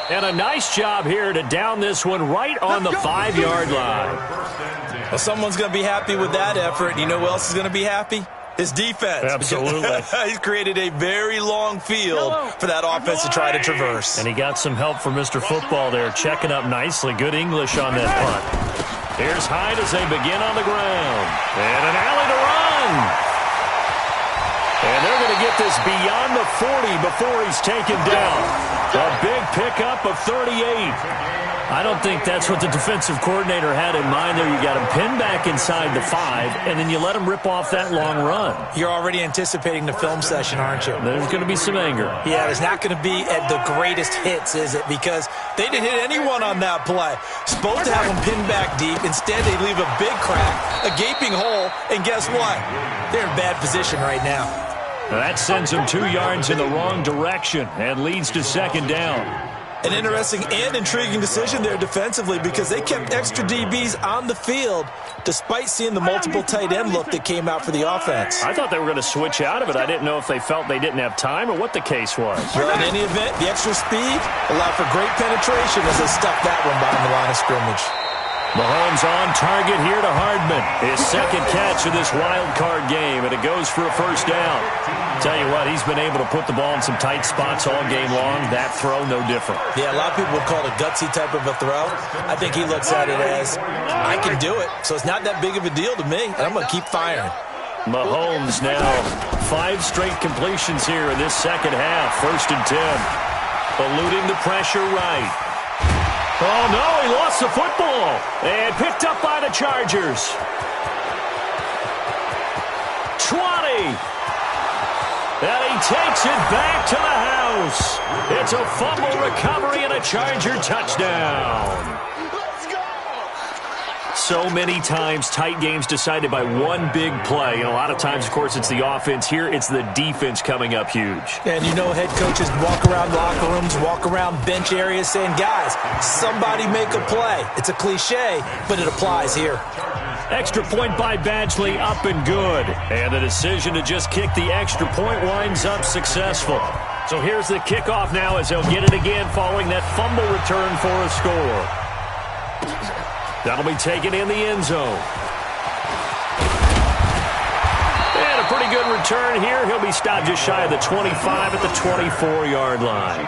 And a nice job here to down this one right on the 5-yard line. Well, someone's going to be happy with that effort. You know who else is going to be happy? His defense. Absolutely. He's created a very long field for that offense to try to traverse. And he got some help from Mr. Football there, checking up nicely. Good English on that punt. Here's Hyde as they begin on the ground. And an alley to run. And they're going to get this beyond the 40 before he's taken down. A big pickup of 38. I don't think that's what the defensive coordinator had in mind there. You got him pinned back inside the 5, and then you let him rip off that long run. You're already anticipating the film session, aren't you? There's going to be some anger. Yeah, it's not going to be at the greatest hits, is it? Because they didn't hit anyone on that play. Supposed to have them pinned back deep. Instead, they leave a big crack, a gaping hole, and guess what? They're in bad position right now. That sends them 2 yards in the wrong direction and leads to 2nd down. An interesting and intriguing decision there defensively because they kept extra DBs on the field despite seeing the multiple tight end look that came out for the offense. I thought they were going to switch out of it. I didn't know if they felt they didn't have time or what the case was. Well, in any event, the extra speed allowed for great penetration as they stuffed that one behind the line of scrimmage. Mahomes on target here to Hardman. His 2nd catch of this wild card game, and it goes for a 1st down. Tell you what, he's been able to put the ball in some tight spots all game long. That throw, no different. Yeah, a lot of people would call it a gutsy type of a throw. I think he looks at it as, I can do it, so it's not that big of a deal to me, and I'm going to keep firing. Mahomes now 5 straight completions here in this 2nd half. 1st and 10. Eluding the pressure right. Oh, no, he lost the football. And picked up by the Chargers. 20. And he takes it back to the house. It's a fumble recovery and a Charger touchdown. So many times, tight games decided by one big play. And a lot of times, of course, it's the offense. Here, it's the defense coming up huge. And you know head coaches walk around locker rooms, walk around bench areas saying, guys, somebody make a play. It's a cliche, but it applies here. Extra point by Badgley, up and good. And the decision to just kick the extra point winds up successful. So here's the kickoff now as they'll get it again following that fumble return for a score. That'll be taken in the end zone. And a pretty good return here. He'll be stopped just shy of the 25 at the 24-yard line.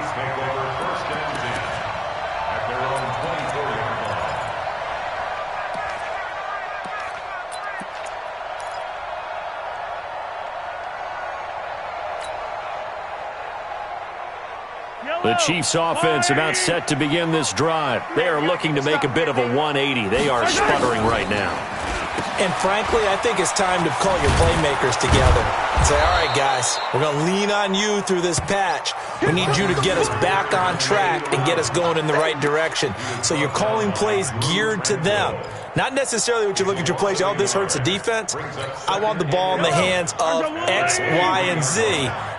The Chiefs offense about set to begin this drive. They are looking to make a bit of a 180. They are sputtering right now. And frankly, I think it's time to call your playmakers together and say, all right, guys, we're going to lean on you through this patch. We need you to get us back on track and get us going in the right direction. So you're calling plays geared to them. Not necessarily what you look at your plays, oh, this hurts the defense. I want the ball in the hands of X, Y, and Z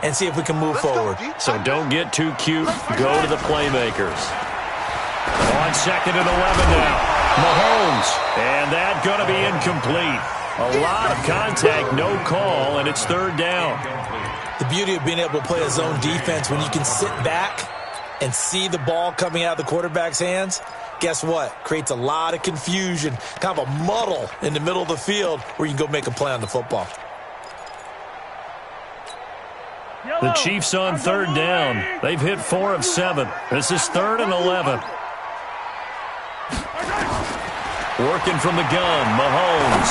and see if we can move forward. So don't get too cute. Go to the playmakers. On 2nd and 11 now. Mahomes. And that going to be incomplete. A lot of contact, no call, and it's 3rd down. The beauty of being able to play a zone defense when you can sit back and see the ball coming out of the quarterback's hands, guess what? Creates a lot of confusion, kind of a muddle in the middle of the field where you can go make a play on the football. The Chiefs on third down. They've hit 4 of 7. This is 3rd and 11. Working from the gun, Mahomes.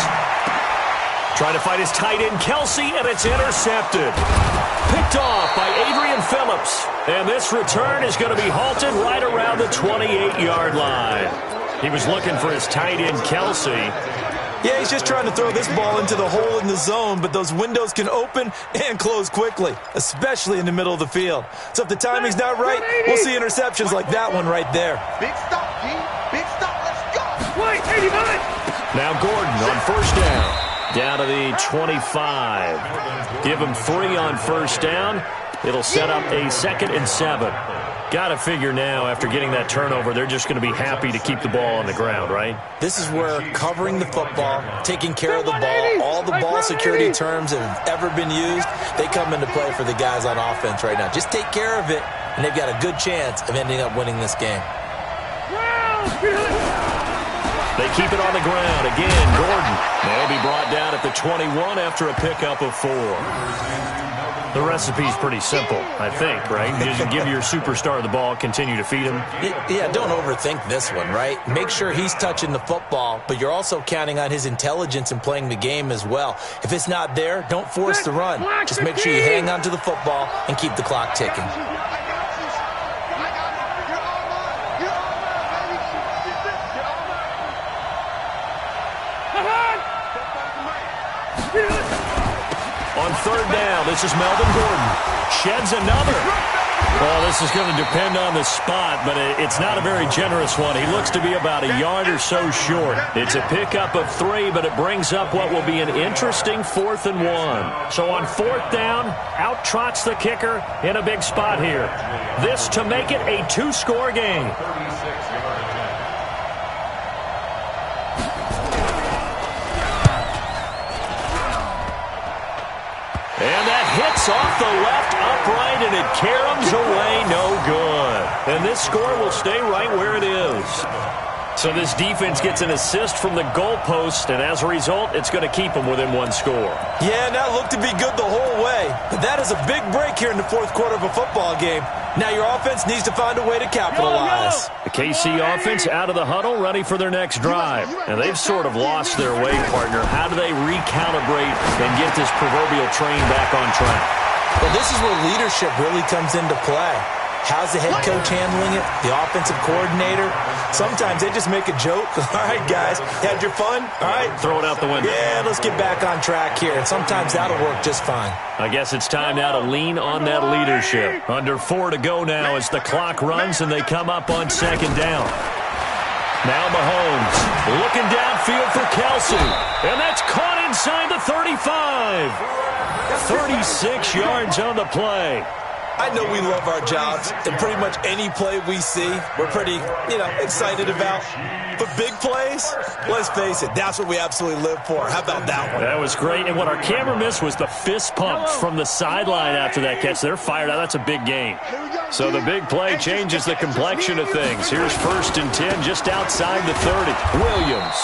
Trying to fight his tight end, Kelsey, and it's intercepted. Picked off by Adrian Phillips. And this return is going to be halted right around the 28-yard line. He was looking for his tight end, Kelsey. Yeah, he's just trying to throw this ball into the hole in the zone, but those windows can open and close quickly, especially in the middle of the field. So if the timing's not right, we'll see interceptions like that one right there. Big stop, G. Big stop. Let's go. Wait, 89. Now Gordon on first down. Down to the 25. Give him 3 on first down. It'll set up a 2nd and 7. Got to figure now, after getting that turnover, they're just going to be happy to keep the ball on the ground, right? This is where covering the football, taking care of the ball, all the ball security terms that have ever been used, they come into play for the guys on offense right now. Just take care of it, and they've got a good chance of ending up winning this game. They keep it on the ground. Again, Gordon. They'll be brought down at the 21 after a pickup of 4. The recipe's pretty simple, I think, right? You just give your superstar the ball, continue to feed him. Yeah, don't overthink this one, right? Make sure he's touching the football, but you're also counting on his intelligence in playing the game as well. If it's not there, don't force the run. Just make sure you hang on to the football and keep the clock ticking. On third down, this is Melvin Gordon. Sheds another. Well, this is going to depend on the spot, but it's not a very generous one. He looks to be about a yard or so short. It's a pickup of 3, but it brings up what will be an interesting 4th and 1. So on 4th down, out trots the kicker in a big spot here. This to make it a 2-score game. And that hits off the left upright, and it caroms away, no good. And this score will stay right where it is. So this defense gets an assist from the goalpost, and as a result, it's going to keep them within 1 score. Yeah, and that looked to be good the whole way. But that is a big break here in the 4th quarter of a football game. Now your offense needs to find a way to capitalize. The KC offense out of the huddle, ready for their next drive. And they've sort of lost their way, partner. How do they recalibrate and get this proverbial train back on track? Well, this is where leadership really comes into play. How's the head coach handling it? The offensive coordinator? Sometimes they just make a joke. All right, guys, had your fun? All right. Throw it out the window. Yeah, let's get back on track here. And sometimes that'll work just fine. I guess it's time now to lean on that leadership. Under 4 to go now as the clock runs and they come up on 2nd down. Now Mahomes looking downfield for Kelsey. And that's caught inside the 35. 36 yards on the play. I know we love our jobs, and pretty much any play we see, we're pretty, excited about. But big plays, let's face it, that's what we absolutely live for. How about that one? That was great, and what our camera missed was the fist pump from the sideline after that catch. They're fired out. That's a big game. So the big play changes the complexion of things. Here's 1st and 10 just outside the 30. Williams.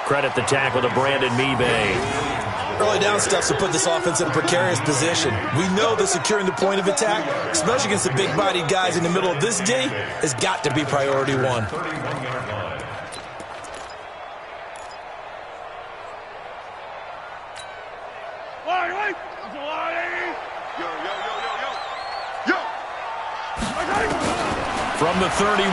Credit the tackle to Brandon Mebane. Early down stuff to put this offense in a precarious position. We know that securing the point of attack, especially against the big-bodied guys in the middle of this D, has got to be priority 1. From the 31,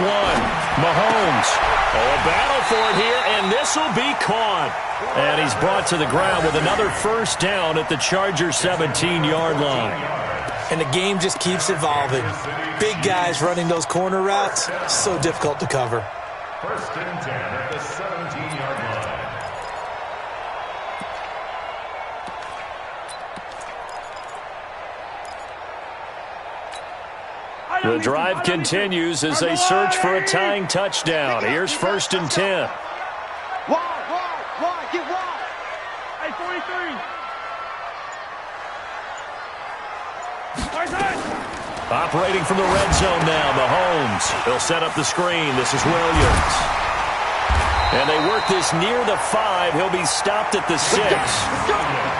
Mahomes. A battle for it here, and this will be caught. And he's brought to the ground with another 1st down at the Chargers' 17-yard line. And the game just keeps evolving. Big guys running those corner routes, so difficult to cover. 1st and 10 at the 17-yard line. The drive continues as they search for a tying touchdown. Here's 1st and 10. Wide, get wide. Hey, 43. Operating from the red zone now, Mahomes. He'll set up the screen. This is Williams. And they work this near the 5. He'll be stopped at the 6.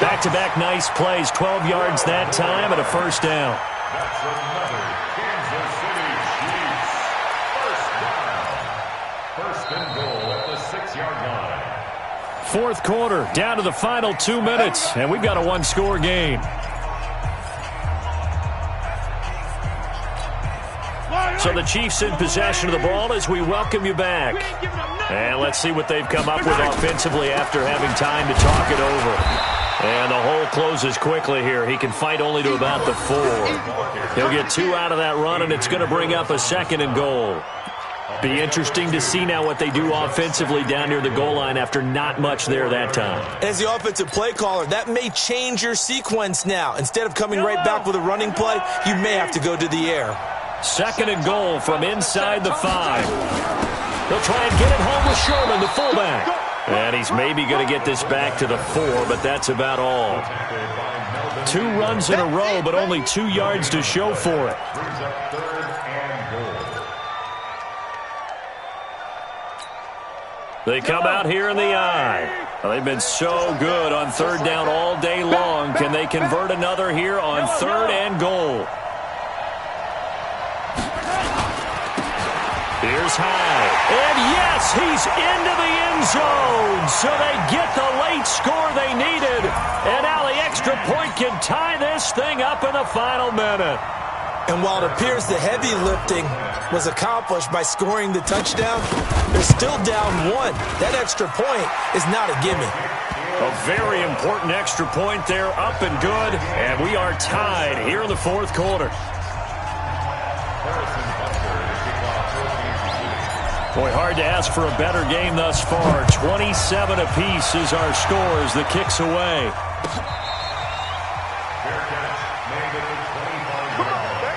Back-to-back nice plays. 12 yards that time and a first down. That's another Kansas City Chiefs first down. First and goal at the 6-yard line. Fourth quarter, down to the final 2 minutes, and we've got a one-score game. So the Chiefs in possession of the ball as we welcome you back. And let's see what they've come up with offensively after having time to talk it over. And the hole closes quickly here. He can fight only to about the 4. He'll get 2 out of that run, and it's going to bring up a second and goal. Be interesting to see now what they do offensively down near the goal line after not much there that time. As the offensive play caller, that may change your sequence now. Instead of coming right back with a running play, you may have to go to the air. Second and goal from inside the 5. They'll try and get it home with Sherman, the fullback. And he's maybe going to get this back to the 4, but that's about all. 2 runs in a row, but only 2 yards to show for it. They come out here in the eye. Well, they've been so good on third down all day long. Can they convert another here on third and goal? Here's High. And yes, he's into the end zone. So they get the late score they needed. And now the extra point can tie this thing up in the final minute. And while it appears the heavy lifting was accomplished by scoring the touchdown, they're still down 1. That extra point is not a gimme. A very important extra point there, up and good. And we are tied here in the fourth quarter. Boy, hard to ask for a better game thus far. 27 apiece is our score as the kick's away. Fair catch made at the 25-yard line.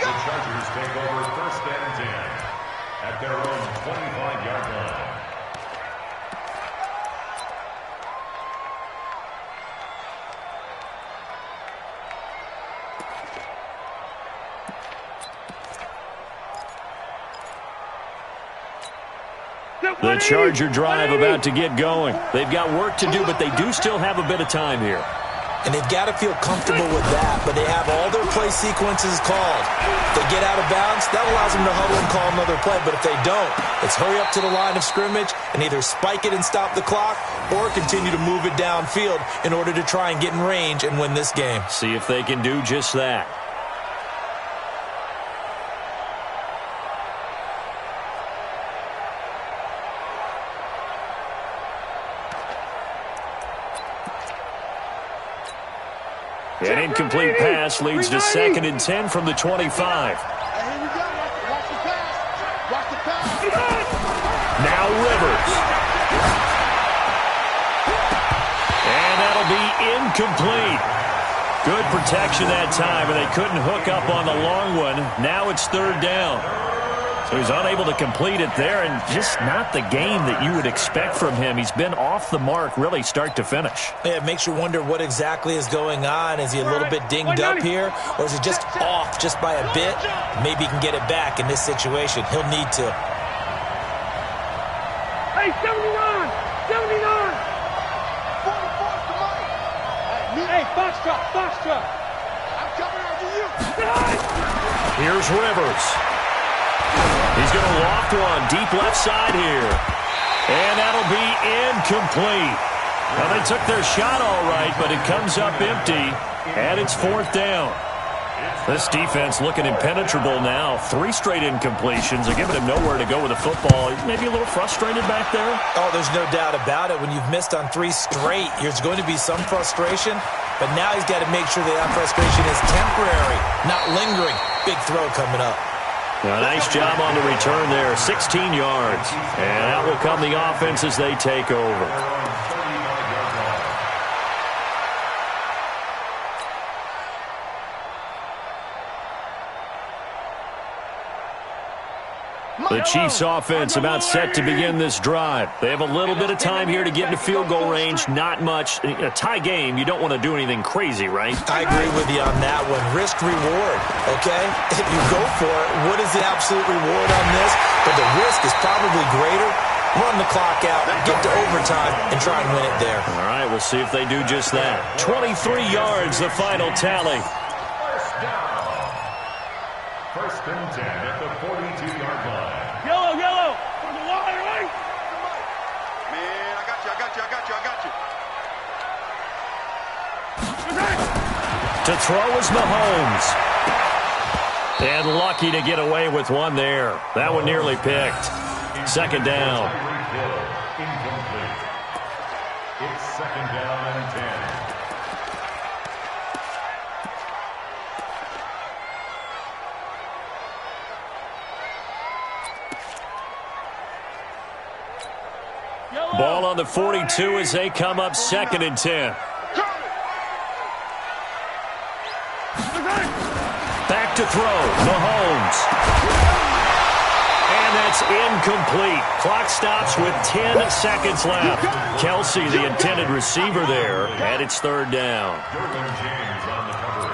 The Chargers take over first and 10 at their own 25-yard line. The Charger drive about to get going. They've got work to do, but they do still have a bit of time here. And they've got to feel comfortable with that, but they have all their play sequences called. If they get out of bounds, that allows them to huddle and call another play. But if they don't, it's hurry up to the line of scrimmage and either spike it and stop the clock or continue to move it downfield in order to try and get in range and win this game. See if they can do just that. An incomplete pass leads to second and 10 from the 25. Here we go. Watch the pass. Watch the pass. Now Rivers. And that'll be incomplete. Good protection that time, and they couldn't hook up on the long one. Now it's third down. So he's unable to complete it there, and just not the game that you would expect from him. He's been off the mark really start to finish. Yeah, it makes you wonder what exactly is going on. Is he a little bit dinged up here, or is it just off just by a bit? Maybe he can get it back in this situation. He'll need to. Hey, 79! 79! 44, come on! Hey, Foxtrot! Foxtrot! I'm coming after you! Here's Rivers. He's going to loft one deep left side here. And that'll be incomplete. Well, they took their shot all right, but it comes up empty. And it's fourth down. This defense looking impenetrable now. 3 straight incompletions. They're giving him nowhere to go with the football. Maybe a little frustrated back there. Oh, there's no doubt about it. When you've missed on 3 straight, there's going to be some frustration. But now he's got to make sure that frustration is temporary, not lingering. Big throw coming up. A nice job on the return there, 16 yards. And out will come the offense as they take over. The Chiefs offense about set to begin this drive. They have a little bit of time here to get into field goal range. Not much. A tie game, you don't want to do anything crazy, right? I agree with you on that one. Risk reward, okay? If you go for it, what is the absolute reward on this? But the risk is probably greater. Run the clock out, get to overtime, and try and win it there. All right, we'll see if they do just that. 23 yards, the final tally. First down. First and 10 at the 42-yard line. Yellow, yellow. From the line, right? Man, I got you. To throw is Mahomes. And lucky to get away with one there. That one nearly picked. Second down. Incomplete. It's second down and 10. Ball on the 42 as they come up second and 10. Back to throw. Mahomes. And that's incomplete. Clock stops with 10 seconds left. Kelsey, the intended receiver there, and it's third down. Derwin James on the coverage.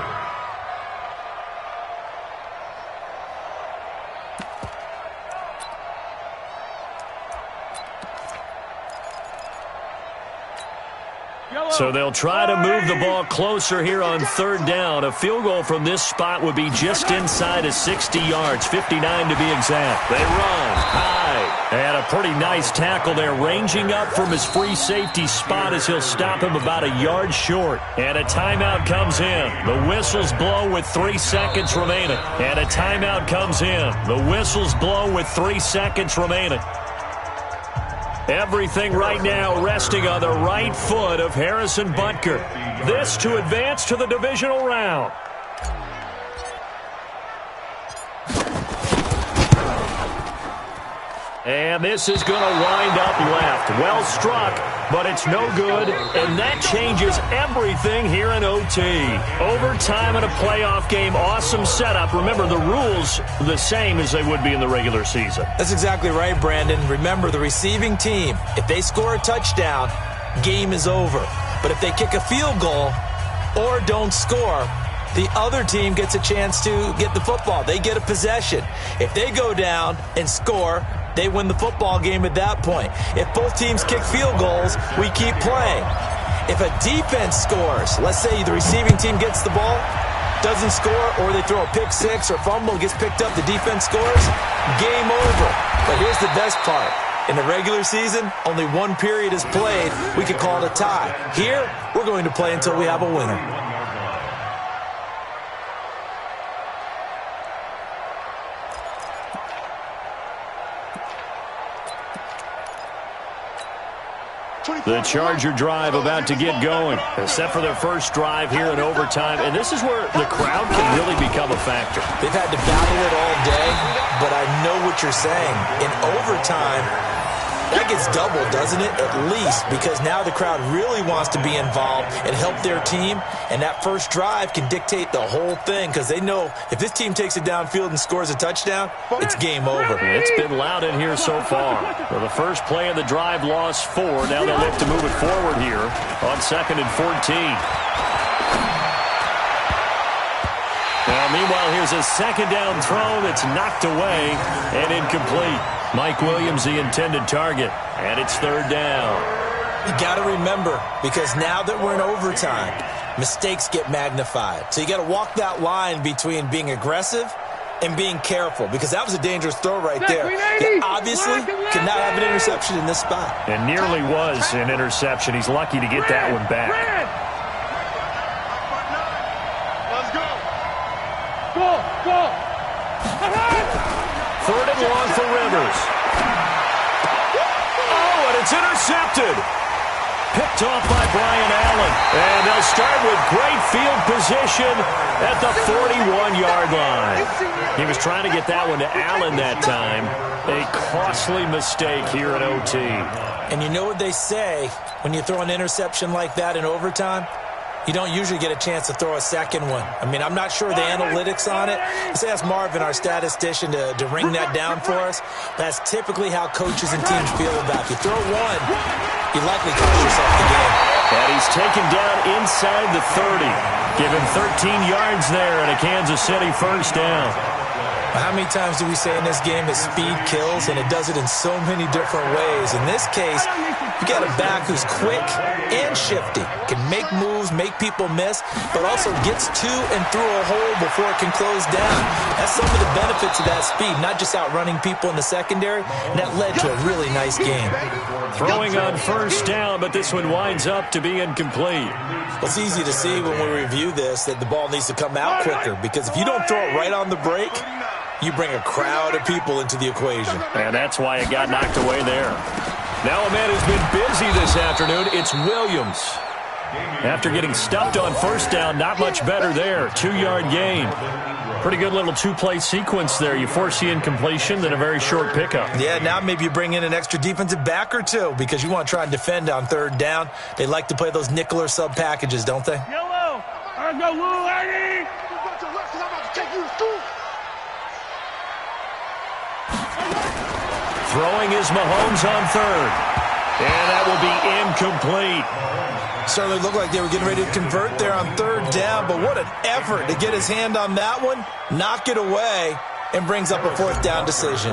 So they'll try to move the ball closer here on third down. A field goal from this spot would be just inside of 60 yards, 59 to be exact. They run high. And a pretty nice tackle there, ranging up from his free safety spot as he'll stop him about a yard short. And a timeout comes in. The whistles blow with 3 seconds remaining. And a timeout comes in. The whistles blow with 3 seconds remaining. Everything right now resting on the right foot of Harrison Butker. This to advance to the divisional round. And this is going to wind up left. Well struck, but it's no good. And that changes everything here in OT. Overtime in a playoff game, awesome setup. Remember, the rules the same as they would be in the regular season. That's exactly right, Brandon. Remember, the receiving team, if they score a touchdown, game is over. But if they kick a field goal or don't score, the other team gets a chance to get the football. They get a possession. If they go down and score, they win the football game at that point. If both teams kick field goals, we keep playing. If a defense scores, let's say the receiving team gets the ball, doesn't score, or they throw a pick six or fumble, gets picked up, the defense scores, game over. But here's the best part. In the regular season, only one period is played. We could call it a tie. Here, we're going to play until we have a winner. The Charger drive about to get going, except for their first drive here in overtime. And this is where the crowd can really become a factor. They've had to battle it all day, but I know what you're saying. In overtime, that gets doubled, doesn't it? At least, because now the crowd really wants to be involved and help their team. And that first drive can dictate the whole thing, because they know if this team takes it downfield and scores a touchdown, it's game over. It's been loud in here so far. For the first play of the drive, lost 4. Now they'll look to move it forward here on 2nd and 14. Meanwhile, here's a second down throw that's knocked away and incomplete. Mike Williams, the intended target, and it's third down. You got to remember, because now that we're in overtime, mistakes get magnified. So you got to walk that line between being aggressive and being careful, because that was a dangerous throw right there. You obviously cannot have an interception in this spot. And nearly was an interception. He's lucky to get that one back. Third and long for Rivers. Oh, and it's intercepted. Picked off by Brian Allen. And they'll start with great field position at the 41-yard line. He was trying to get that one to Allen that time. A costly mistake here at OT. And you know what they say when you throw an interception like that in overtime? you don't usually get a chance to throw a second one. I mean, I'm not sure the analytics on it. Let's ask Marvin, our statistician, to ring that down for us. That's typically how coaches and teams feel about you. Throw one, you likely cost yourself the game. And he's taken down inside the 30. Given 13 yards there and a Kansas City first down. How many times do we say in this game that speed kills, and it does it in so many different ways? In this case, you got a back who's quick and shifty, can make moves, make people miss, but also gets to and through a hole before it can close down. That's some of the benefits of that speed, not just outrunning people in the secondary, and that led to a really nice game. Throwing on first down, but this one winds up to be incomplete. Well, it's easy to see when we review this that the ball needs to come out quicker, because if you don't throw it right on the break, you bring a crowd of people into the equation. And that's why it got knocked away there. Now a man who's been busy this afternoon, it's Williams. After getting stuffed on first down, not much better there. 2-yard gain. Pretty good little two-play sequence there. You force the incompletion, then a very short pickup. Yeah, now maybe you bring in an extra defensive back or two because you want to try and defend on third down. They like to play those nickel or sub packages, don't they? Yellow! I go, Lou, Eddie! Throwing is Mahomes on third. And that will be incomplete. Certainly looked like they were getting ready to convert there on third down, but what an effort to get his hand on that one, knock it away, and brings up a fourth down decision.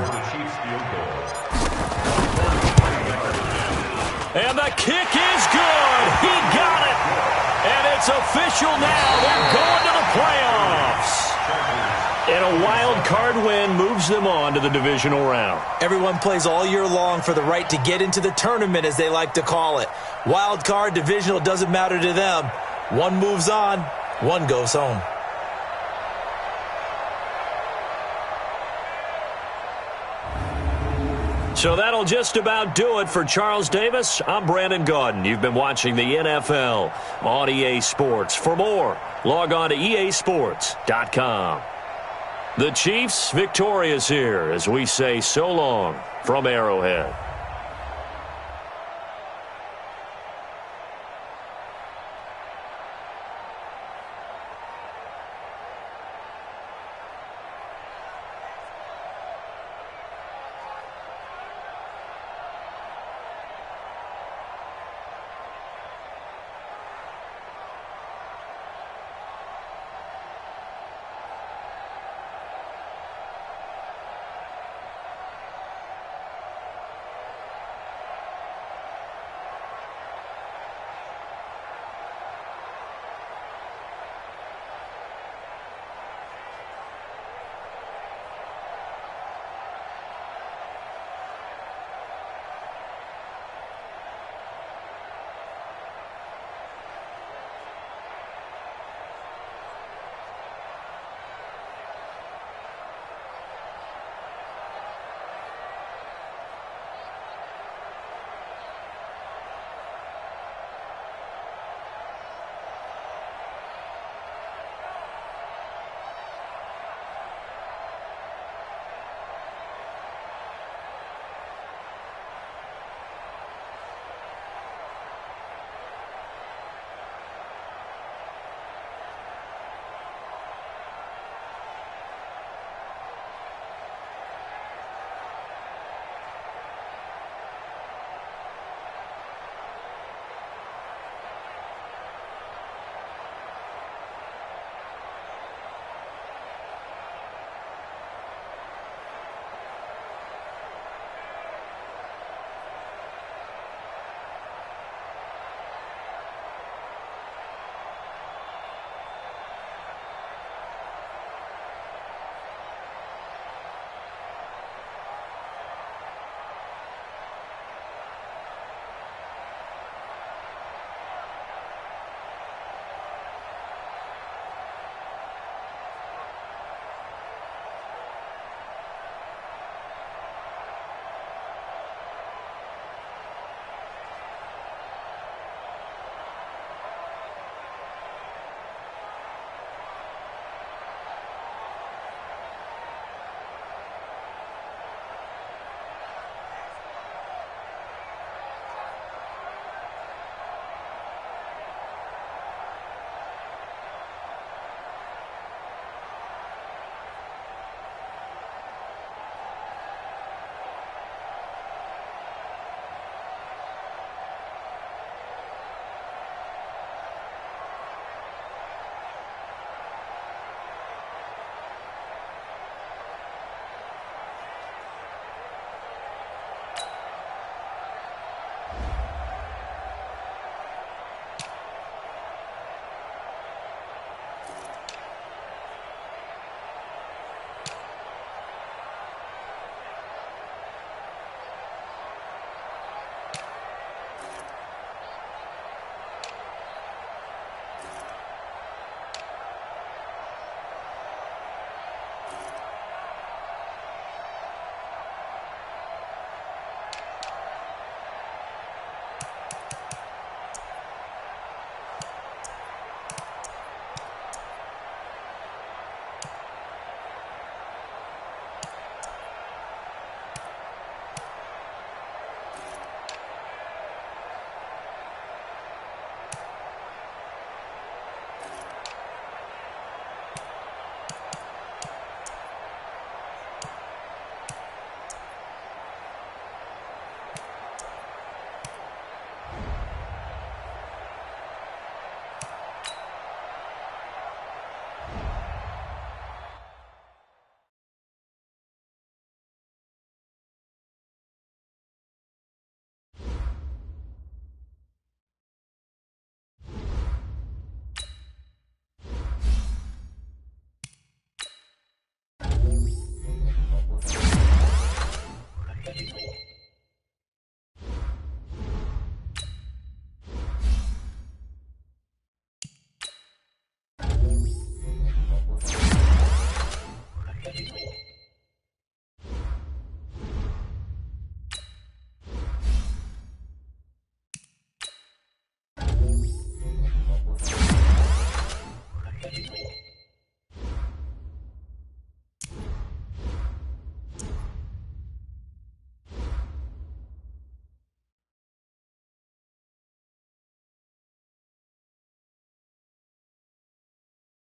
And the kick is good. He got it. And it's official now. They're going to the playoffs. And a wild card win moves them on to the divisional round. Everyone plays all year long for the right to get into the tournament, as they like to call it. Wild card, divisional, doesn't matter to them. One moves on, one goes home. So that'll just about do it for Charles Davis. I'm Brandon Gaudin. You've been watching the NFL on EA Sports. For more, log on to easports.com. The Chiefs victorious here as we say so long from Arrowhead.